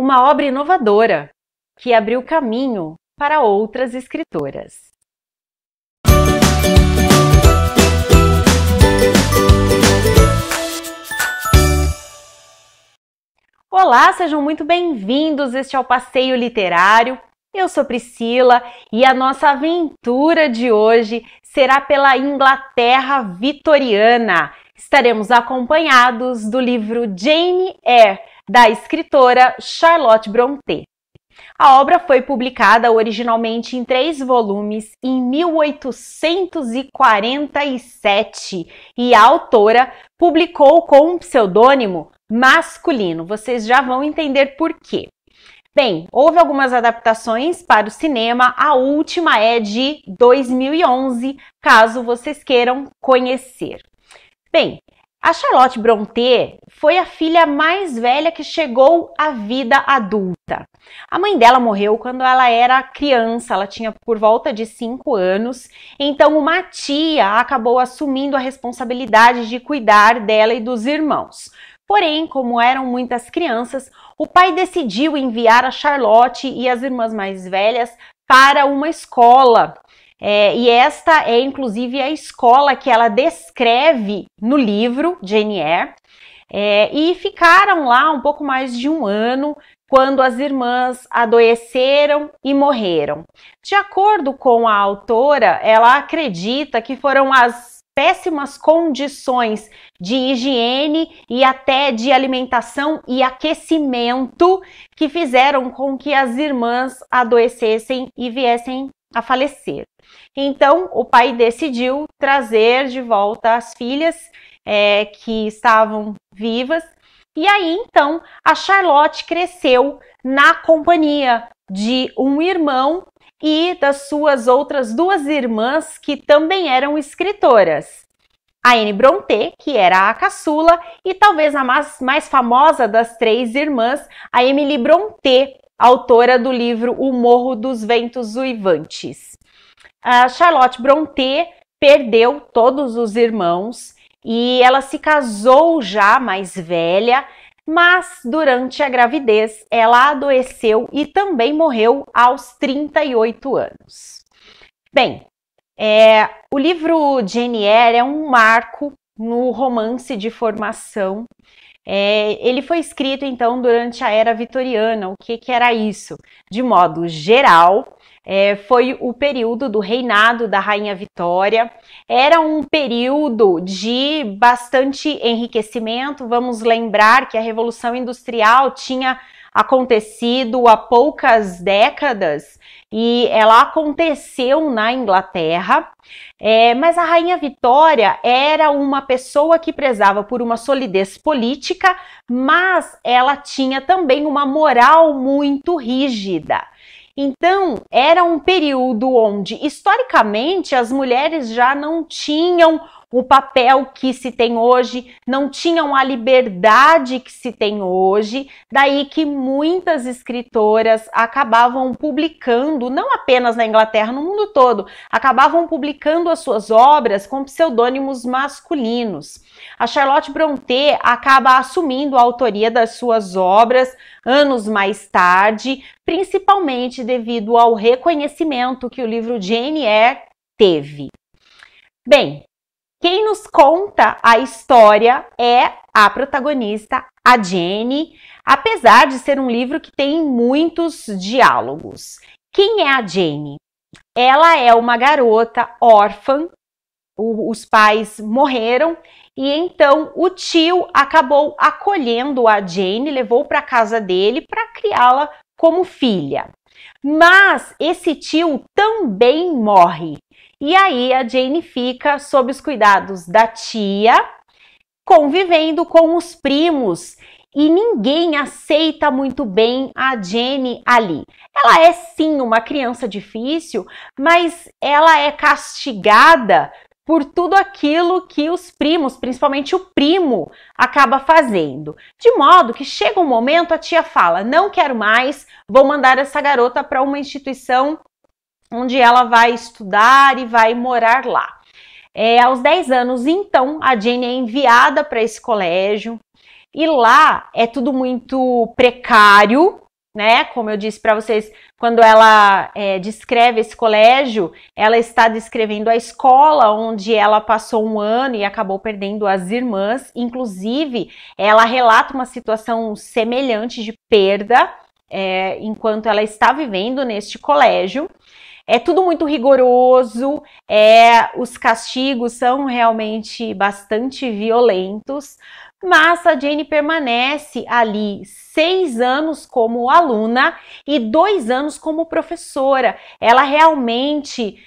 uma obra inovadora que abriu caminho para outras escritoras. Olá, sejam muito bem-vindos, este é o Passeio Literário. Eu sou Priscila e a nossa aventura de hoje será pela Inglaterra vitoriana. Estaremos acompanhados do livro Jane Eyre, da escritora Charlotte Brontë. A obra foi publicada originalmente em 3 volumes em 1847 e a autora publicou com um pseudônimo masculino. Vocês já vão entender por quê. Bem, houve algumas adaptações para o cinema, a última é de 2011, caso vocês queiram conhecer. Bem, a Charlotte Brontë foi a filha mais velha que chegou à vida adulta. A mãe dela morreu quando ela era criança, ela tinha por volta de 5 anos, então uma tia acabou assumindo a responsabilidade de cuidar dela e dos irmãos. Porém, como eram muitas crianças, o pai decidiu enviar a Charlotte e as irmãs mais velhas para uma escola. E esta é inclusive a escola que ela descreve no livro Jane Eyre, e ficaram lá um pouco mais de 1 ano quando as irmãs adoeceram e morreram. De acordo com a autora, ela acredita que foram as péssimas condições de higiene e até de alimentação e aquecimento que fizeram com que as irmãs adoecessem e viessem a falecer. Então, o pai decidiu trazer de volta as filhas que estavam vivas, e aí então a Charlotte cresceu na companhia de um irmão e das suas outras 2 irmãs que também eram escritoras. A Anne Brontë, que era a caçula, e talvez a mais famosa das 3 irmãs, a Emily Brontë, autora do livro O Morro dos Ventos Uivantes. A Charlotte Brontë perdeu todos os irmãos e ela se casou já mais velha, mas durante a gravidez ela adoeceu e também morreu aos 38 anos. Bem, o livro Jane Eyre é um marco no romance de formação. Ele foi escrito então durante a Era Vitoriana. O que era isso? De modo geral, foi o período do reinado da Rainha Vitória. Era um período de bastante enriquecimento. Vamos lembrar que a Revolução Industrial tinha acontecido há poucas décadas e ela aconteceu na Inglaterra, mas a Rainha Vitória era uma pessoa que prezava por uma solidez política, mas ela tinha também uma moral muito rígida. Então, era um período onde, historicamente, as mulheres já não tinham o papel que se tem hoje, não tinham a liberdade que se tem hoje, daí que muitas escritoras acabavam publicando, não apenas na Inglaterra, no mundo todo, acabavam publicando as suas obras com pseudônimos masculinos. A Charlotte Brontë acaba assumindo a autoria das suas obras anos mais tarde, principalmente devido ao reconhecimento que o livro Jane Eyre teve. Bem, quem nos conta a história é a protagonista, a Jane, apesar de ser um livro que tem muitos diálogos. Quem é a Jane? Ela é uma garota órfã, os pais morreram e então o tio acabou acolhendo a Jane, levou para a casa dele para criá-la como filha. Mas esse tio também morre. E aí a Jane fica sob os cuidados da tia, convivendo com os primos, e ninguém aceita muito bem a Jane ali. Ela é sim uma criança difícil, mas ela é castigada por tudo aquilo que os primos, principalmente o primo, acaba fazendo. De modo que chega um momento, a tia fala, não quero mais, vou mandar essa garota para uma instituição onde ela vai estudar e vai morar lá. Aos 10 anos, então, a Jane é enviada para esse colégio e lá é tudo muito precário, né? Como eu disse para vocês, quando ela descreve esse colégio, ela está descrevendo a escola onde ela passou um ano e acabou perdendo as irmãs. Inclusive, ela relata uma situação semelhante de perda enquanto ela está vivendo neste colégio. É tudo muito rigoroso, os castigos são realmente bastante violentos, mas a Jane permanece ali 6 anos como aluna e 2 anos como professora. Ela realmente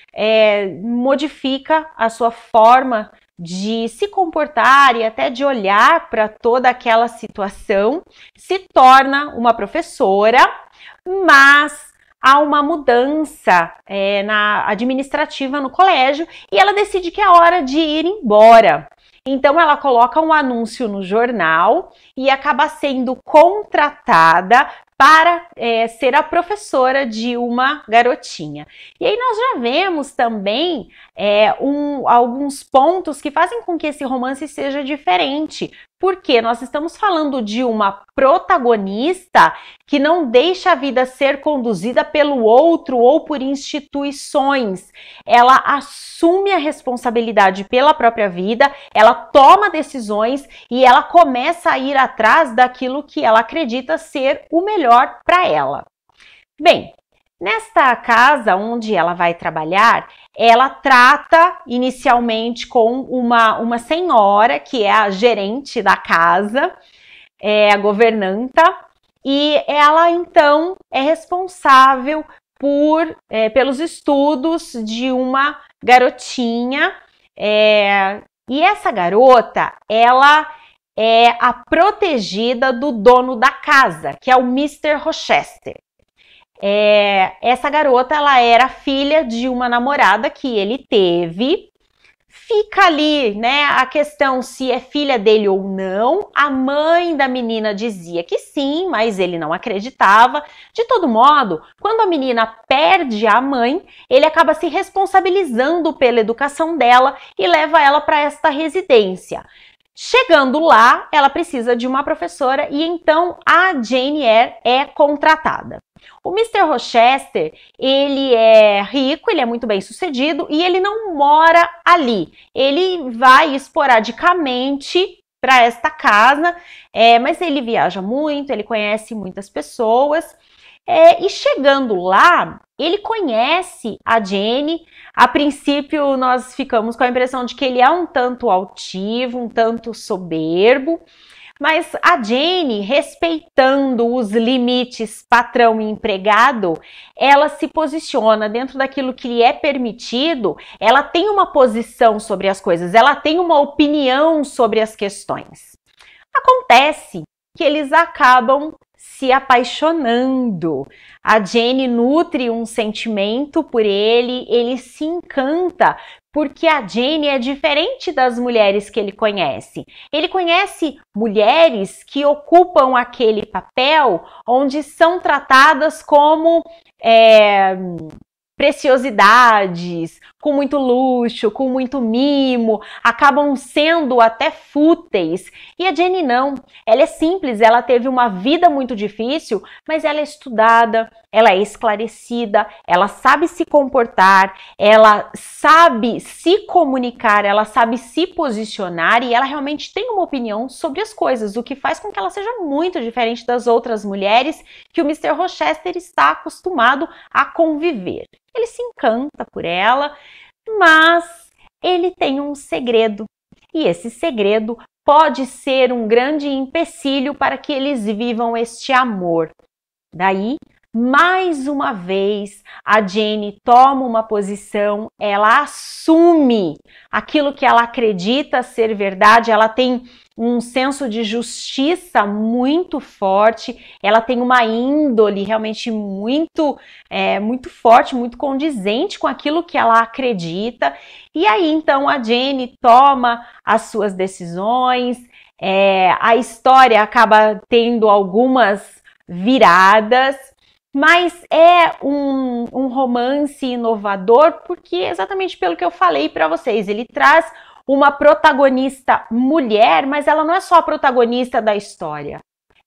modifica a sua forma de se comportar e até de olhar para toda aquela situação, se torna uma professora, mas há uma mudança na administrativa no colégio e ela decide que é hora de ir embora. Então ela coloca um anúncio no jornal e acaba sendo contratada para ser a professora de uma garotinha. E aí nós já vemos também alguns pontos que fazem com que esse romance seja diferente, porque nós estamos falando de uma protagonista que não deixa a vida ser conduzida pelo outro ou por instituições. Ela assume a responsabilidade pela própria vida, ela toma decisões e ela começa a ir atrás daquilo que ela acredita ser o melhor para ela. Bem, nesta casa onde ela vai trabalhar, ela trata inicialmente com uma senhora que é a gerente da casa, a governanta, e ela então é responsável pelos estudos de uma garotinha, e essa garota, ela é a protegida do dono da casa, que é o Mr. Rochester. Essa garota, ela era filha de uma namorada que ele teve. Fica ali, né, a questão se é filha dele ou não. A mãe da menina dizia que sim, mas ele não acreditava. De todo modo, quando a menina perde a mãe, ele acaba se responsabilizando pela educação dela e leva ela para esta residência. Chegando lá, ela precisa de uma professora e então a Jane Eyre é contratada. O Mr. Rochester, ele é rico, ele é muito bem sucedido e ele não mora ali. Ele vai esporadicamente para esta casa, mas ele viaja muito, ele conhece muitas pessoas. E chegando lá, ele conhece a Jane. A princípio, nós ficamos com a impressão de que ele é um tanto altivo, um tanto soberbo, mas a Jane, respeitando os limites patrão e empregado, ela se posiciona dentro daquilo que lhe é permitido, ela tem uma posição sobre as coisas, ela tem uma opinião sobre as questões. Acontece que eles acabam se apaixonando. A Jane nutre um sentimento por ele, ele se encanta, porque a Jane é diferente das mulheres que ele conhece. Ele conhece mulheres que ocupam aquele papel onde são tratadas como preciosidades, com muito luxo, com muito mimo, acabam sendo até fúteis. E a Jane não, ela é simples, ela teve uma vida muito difícil, mas ela é estudada, ela é esclarecida, ela sabe se comportar, ela sabe se comunicar, ela sabe se posicionar e ela realmente tem uma opinião sobre as coisas, o que faz com que ela seja muito diferente das outras mulheres que o Mr. Rochester está acostumado a conviver. Ele se encanta por ela, mas ele tem um segredo. E esse segredo pode ser um grande empecilho para que eles vivam este amor. Daí, mais uma vez, a Jane toma uma posição, ela assume aquilo que ela acredita ser verdade, ela tem um senso de justiça muito forte, ela tem uma índole realmente muito forte, muito condizente com aquilo que ela acredita. E aí, então, a Jane toma as suas decisões, a história acaba tendo algumas viradas, mas é um romance inovador porque exatamente pelo que eu falei para vocês, ele traz uma protagonista mulher, mas ela não é só a protagonista da história,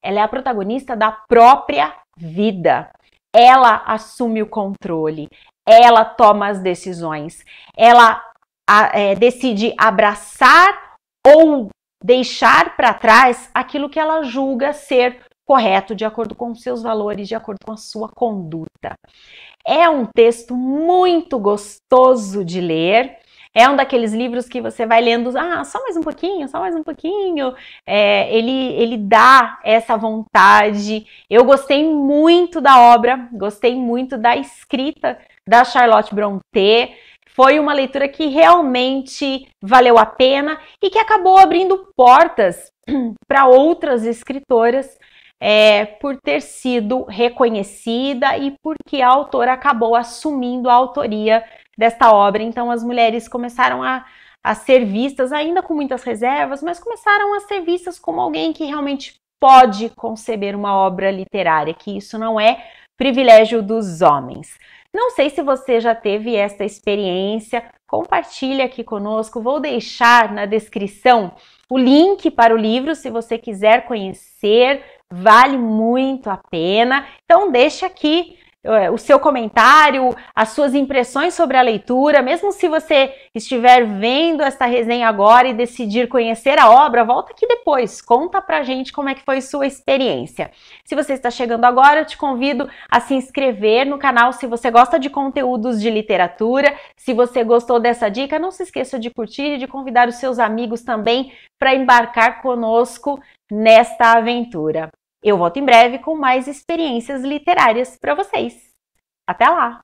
ela é a protagonista da própria vida. Ela assume o controle, ela toma as decisões, ela decide abraçar ou deixar para trás aquilo que ela julga ser correto, de acordo com os seus valores, de acordo com a sua conduta. É um texto muito gostoso de ler. É um daqueles livros que você vai lendo, só mais um pouquinho, só mais um pouquinho. Ele dá essa vontade. Eu gostei muito da obra, gostei muito da escrita da Charlotte Brontë. Foi uma leitura que realmente valeu a pena e que acabou abrindo portas para outras escritoras por ter sido reconhecida e porque a autora acabou assumindo a autoria desta obra. Então as mulheres começaram a ser vistas, ainda com muitas reservas, mas começaram a ser vistas como alguém que realmente pode conceber uma obra literária, que isso não é privilégio dos homens. Não sei se você já teve esta experiência, compartilha aqui conosco, vou deixar na descrição o link para o livro, se você quiser conhecer, vale muito a pena. Então deixa aqui o seu comentário, as suas impressões sobre a leitura, mesmo se você estiver vendo esta resenha agora e decidir conhecer a obra, volta aqui depois, conta pra gente como é que foi sua experiência. Se você está chegando agora, eu te convido a se inscrever no canal se você gosta de conteúdos de literatura. Se você gostou dessa dica, não se esqueça de curtir e de convidar os seus amigos também para embarcar conosco nesta aventura. Eu volto em breve com mais experiências literárias para vocês. Até lá!